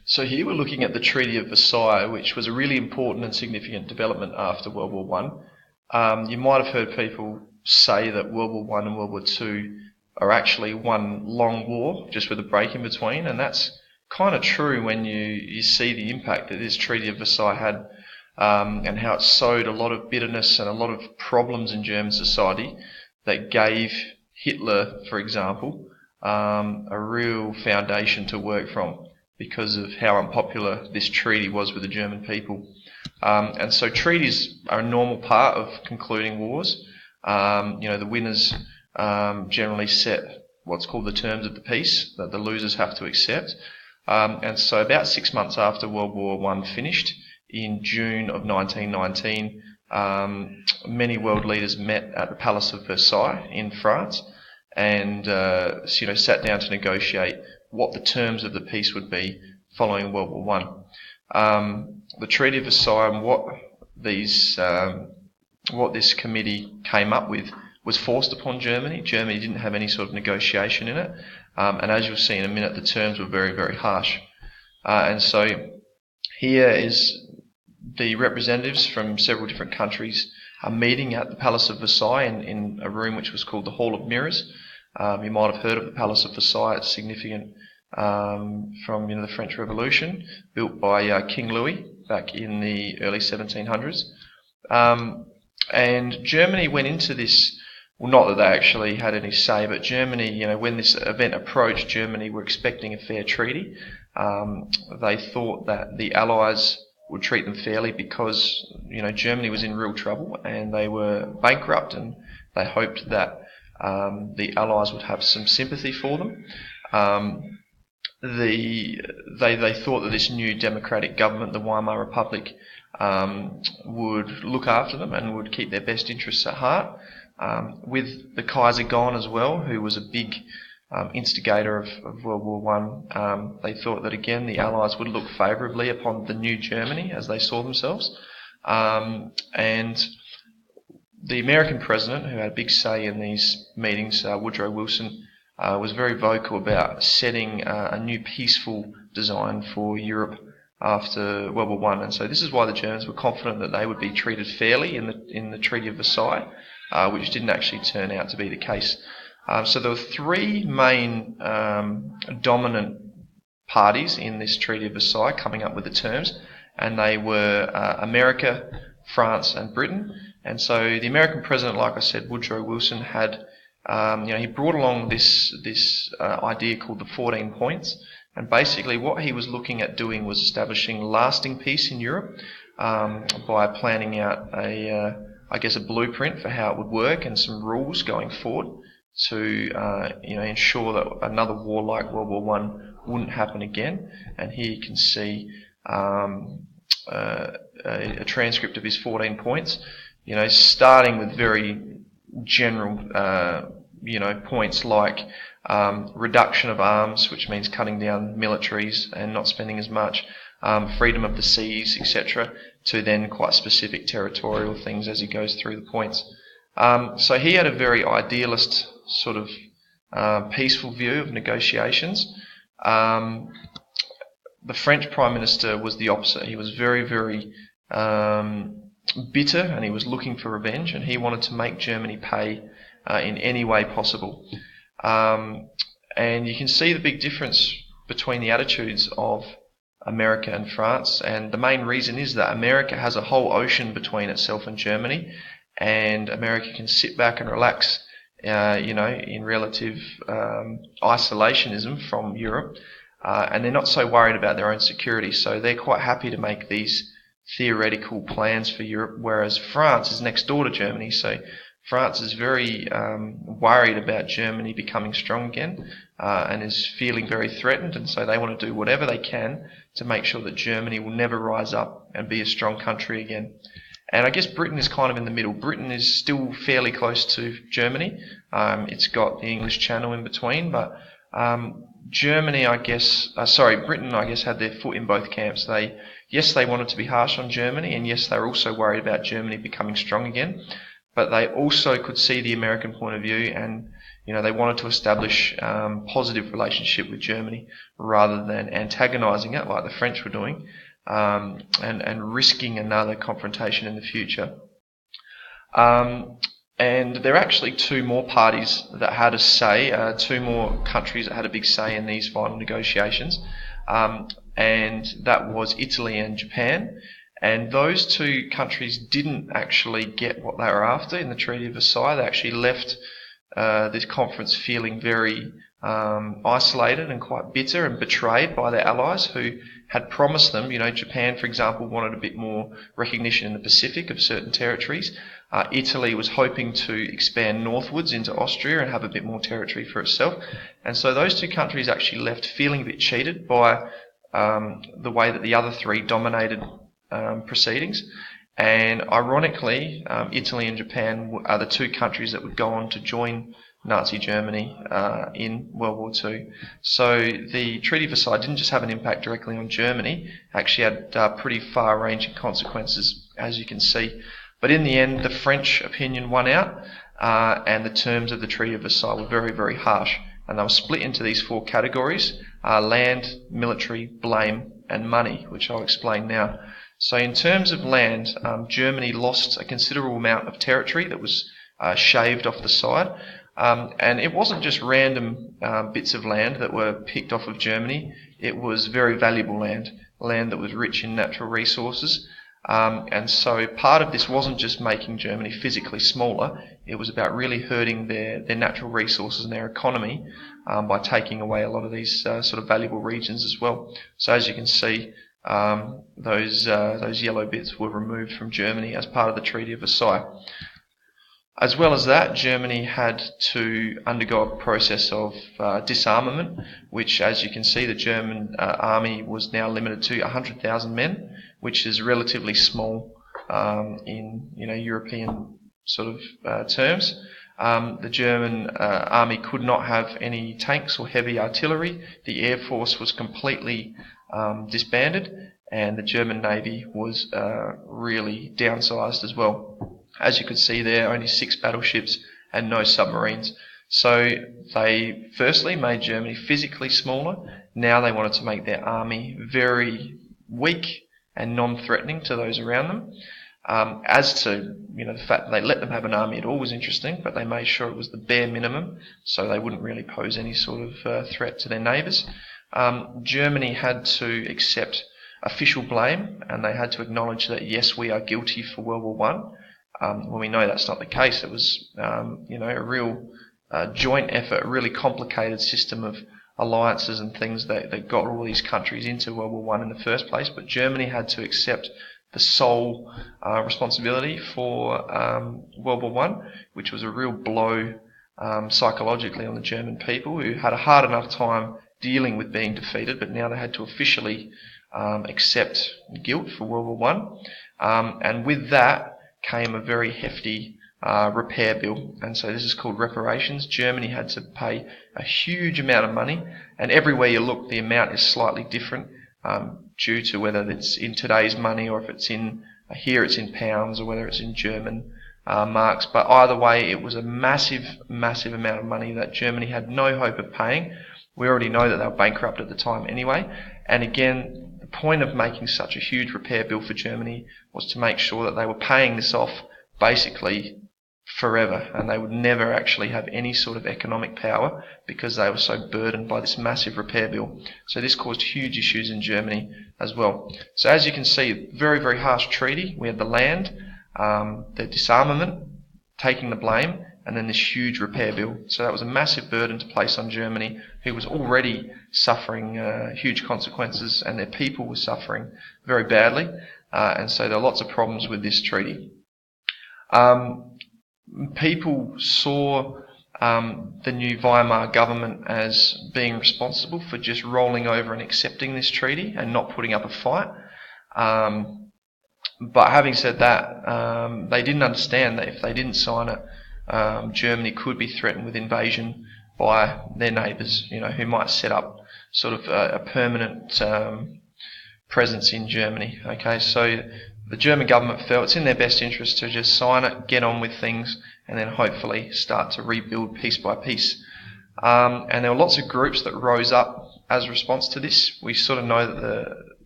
So here we're looking at the Treaty of Versailles, which was a really important and significant development after World War One. You might have heard people say that World War One and World War Two are actually one long war, just with a break in between, and that's kind of true when you see the impact that this Treaty of Versailles had, and how it sowed a lot of bitterness and a lot of problems in German society that gave Hitler, for example, a real foundation to work from, because of how unpopular this treaty was with the German people. And so treaties are a normal part of concluding wars. The winners generally set what's called the terms of the peace that the losers have to accept. And so about 6 months after World War One finished, in June of 1919, many world leaders met at the Palace of Versailles in France and sat down to negotiate what the terms of the peace would be following World War One. The Treaty of Versailles and what this committee came up with was forced upon Germany. Germany didn't have any sort of negotiation in it, and as you'll see in a minute, the terms were very, very harsh. And so here is the representatives from several different countries are meeting at the Palace of Versailles in a room which was called the Hall of Mirrors. You might have heard of the Palace of Versailles. It's significant from the French Revolution, built by King Louis back in the early 1700s. And Germany went into this, well, not that they actually had any say, but Germany, when this event approached, Germany were expecting a fair treaty. They thought that the Allies would treat them fairly because, Germany was in real trouble and they were bankrupt, and they hoped that the Allies would have some sympathy for them. They thought that this new democratic government, the Weimar Republic, would look after them and would keep their best interests at heart. With the Kaiser gone as well, who was a big instigator of World War One, they thought that again the Allies would look favourably upon the new Germany as they saw themselves. And the American president, who had a big say in these meetings, Woodrow Wilson, was very vocal about setting a new peaceful design for Europe after World War One, and so this is why the Germans were confident that they would be treated fairly in the Treaty of Versailles, which didn't actually turn out to be the case. So there were three main dominant parties in this Treaty of Versailles coming up with the terms, and they were America, France, and Britain. And so the American president, like I said, Woodrow Wilson, had he brought along this idea called the 14 points. And basically what he was looking at doing was establishing ensure peace in Europe by planning out a blueprint for how it would work and some rules going forward to ensure that another war like World War One wouldn't happen again. And here you can see a transcript of his 14 points, starting with very general points like reduction of arms, which means cutting down militaries and not spending as much, freedom of the seas, etc., to then quite specific territorial things as he goes through the points. So he had a very idealist sort of peaceful view of negotiations. The French Prime Minister was the opposite. He was very, very bitter, and he was looking for revenge, and he wanted to make Germany pay in any way possible. And you can see the big difference between the attitudes of America and France, and the main reason is that America has a whole ocean between itself and Germany, and America can sit back and relax, in relative isolationism from Europe, and they're not so worried about their own security, so they're quite happy to make these theoretical plans for Europe, whereas France is next door to Germany, so France is very worried about Germany becoming strong again, and is feeling very threatened, and so they want to do whatever they can to make sure that Germany will never rise up and be a strong country again. And I guess Britain is kind of in the middle. Britain is still fairly close to Germany. It's got the English Channel in between, but Britain, I guess, had their foot in both camps. They wanted to be harsh on Germany, and yes, they were also worried about Germany becoming strong again. But they also could see the American point of view, and they wanted to establish positive relationship with Germany rather than antagonising it like the French were doing, and risking another confrontation in the future. And there are actually two more parties that had a say, two more countries that had a big say in these final negotiations, and that was Italy and Japan. And those two countries didn't actually get what they were after in the Treaty of Versailles. They actually left this conference feeling very isolated and quite bitter and betrayed by their allies who had promised them, Japan, for example, wanted a bit more recognition in the Pacific of certain territories. Italy was hoping to expand northwards into Austria and have a bit more territory for itself. And so those two countries actually left feeling a bit cheated by the way that the other three dominated proceedings. And ironically, Italy and Japan are the two countries that would go on to join Nazi Germany in World War II. So the Treaty of Versailles didn't just have an impact directly on Germany, it actually had pretty far-ranging consequences, as you can see. But in the end, the French opinion won out, and the terms of the Treaty of Versailles were very, very harsh. And they were split into these four categories: land, military, blame, and money, which I'll explain now. So in terms of land, Germany lost a considerable amount of territory that was shaved off the side. And it wasn't just random bits of land that were picked off of Germany. It was very valuable land that was rich in natural resources. And so part of this wasn't just making Germany physically smaller, it was about really hurting their natural resources and their economy by taking away a lot of these sort of valuable regions as well. So as you can see, those yellow bits were removed from Germany as part of the Treaty of Versailles. As well as that, Germany had to undergo a process of disarmament, which, as you can see, the German army was now limited to 100,000 men, which is relatively small in European sort of terms. The German army could not have any tanks or heavy artillery. The air force was completely disbanded, and the German navy was really downsized as well. As you could see there, only 6 battleships and no submarines. So they firstly made Germany physically smaller. Now they wanted to make their army very weak and non-threatening to those around them. As to the fact that they let them have an army at all was interesting, but they made sure it was the bare minimum, so they wouldn't really pose any sort of threat to their neighbours. Germany had to accept official blame, and they had to acknowledge that yes, we are guilty for World War One. When we know that's not the case, it was a real joint effort, a really complicated system of alliances and things that got all these countries into World War One in the first place. But Germany had to accept the sole responsibility for World War One, which was a real blow psychologically on the German people, who had a hard enough time dealing with being defeated, but now they had to officially accept guilt for World War One, and with that came a very hefty repair bill, and so this is called reparations. Germany had to pay a huge amount of money, and everywhere you look the amount is slightly different due to whether it's in today's money or if it's in here it's in pounds or whether it's in German marks. But either way, it was a massive amount of money that Germany had no hope of paying. We already know that they were bankrupt at the time anyway, and again, the point of making such a huge repair bill for Germany was to make sure that they were paying this off basically forever, and they would never actually have any sort of economic power because they were so burdened by this massive repair bill. So this caused huge issues in Germany as well. So as you can see, very, very harsh treaty. We had the land, the disarmament, taking the blame, and then this huge repair bill. So that was a massive burden to place on Germany, who was already suffering huge consequences, and their people were suffering very badly. And so there are lots of problems with this treaty. People saw the new Weimar government as being responsible for just rolling over and accepting this treaty and not putting up a fight. But having said that, they didn't understand that if they didn't sign it, Germany could be threatened with invasion by their neighbours, who might set up sort of a permanent presence in Germany. Okay, so the German government felt it's in their best interest to just sign it, get on with things, and then hopefully start to rebuild piece by piece. And there were lots of groups that rose up as a response to this. We sort of know that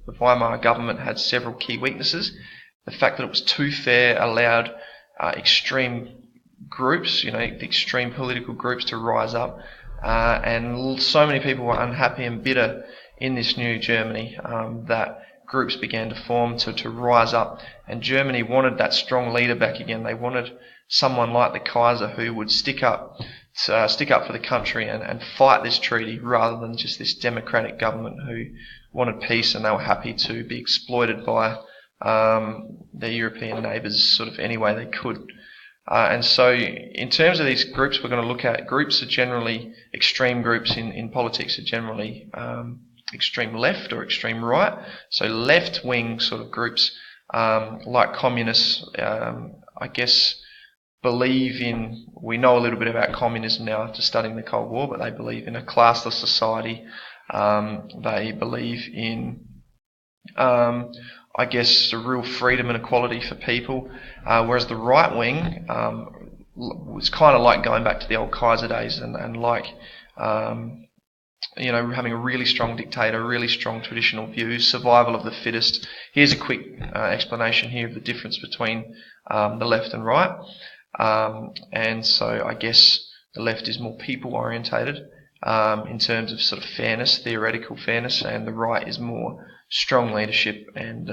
the Weimar government had several key weaknesses. The fact that it was too fair allowed extreme groups, the extreme political groups to rise up. And so many people were unhappy and bitter in this new Germany that groups began to form to rise up. And Germany wanted that strong leader back again. They wanted someone like the Kaiser who would stick up for the country and fight this treaty, rather than just this democratic government who wanted peace, and they were happy to be exploited by their European neighbours sort of any way they could. And so in terms of these groups we're going to look at, groups are generally, extreme groups in politics are generally extreme left or extreme right. So left-wing sort of groups like communists, I guess, we know a little bit about communism now after studying the Cold War, but they believe in a classless society. They believe in, I guess, a real freedom and equality for people, whereas the right wing was kind of like going back to the old Kaiser days and like, having a really strong dictator, really strong traditional views, survival of the fittest. Here's a quick explanation here of the difference between the left and right. And so I guess the left is more people orientated in terms of sort of fairness, theoretical fairness, and the right is more strong leadership and,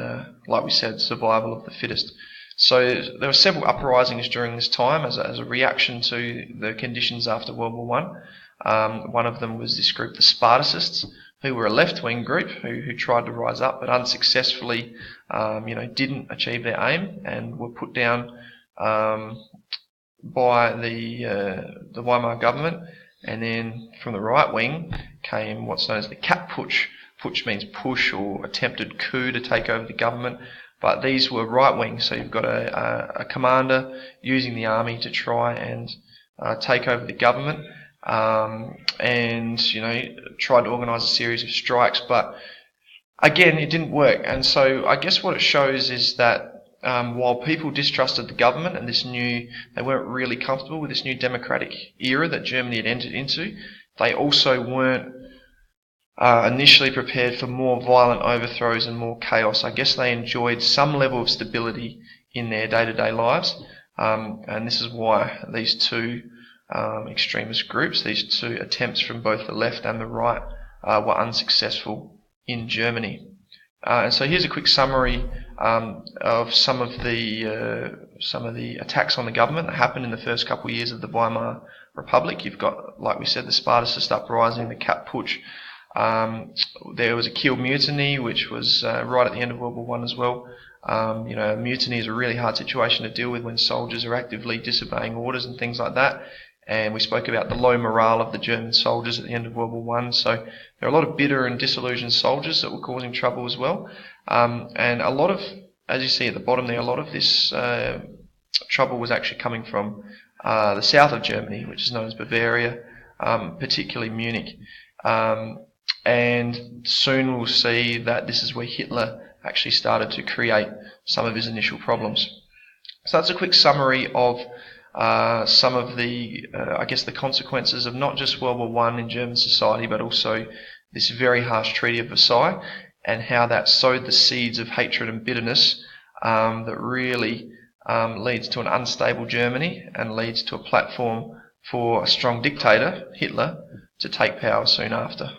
like we said, survival of the fittest. So there were several uprisings during this time as a reaction to the conditions after World War One. One of them was this group, the Spartacists, who were a left-wing group who tried to rise up but unsuccessfully, didn't achieve their aim and were put down by the Weimar government. And then from the right wing came what's known as the Kapp-Putsch. Putsch means push or attempted coup to take over the government. But these were right wing, so you've got a commander using the army to try and take over the government, and tried to organise a series of strikes. But again, it didn't work. And so I guess what it shows is that while people distrusted the government and they weren't really comfortable with this new democratic era that Germany had entered into, they also weren't initially prepared for more violent overthrows and more chaos. I guess they enjoyed some level of stability in their day-to-day lives, and this is why these two extremist groups, these two attempts from both the left and the right, were unsuccessful in Germany. And so here's a quick summary of some of the attacks on the government that happened in the first couple of years of the Weimar Republic. You've got, like we said, the Spartacist uprising, the Kapp-Putsch. There was a Kiel mutiny, which was right at the end of World War One as well. A mutiny is a really hard situation to deal with when soldiers are actively disobeying orders and things like that. And we spoke about the low morale of the German soldiers at the end of World War One. So there are a lot of bitter and disillusioned soldiers that were causing trouble as well. And a lot of, as you see at the bottom there, a lot of this trouble was actually coming from the south of Germany, which is known as Bavaria, particularly Munich. And soon we'll see that this is where Hitler actually started to create some of his initial problems. So that's a quick summary of some of the, the consequences of not just World War One in German society, but also this very harsh Treaty of Versailles, and how that sowed the seeds of hatred and bitterness that really leads to an unstable Germany and leads to a platform for a strong dictator, Hitler, to take power soon after.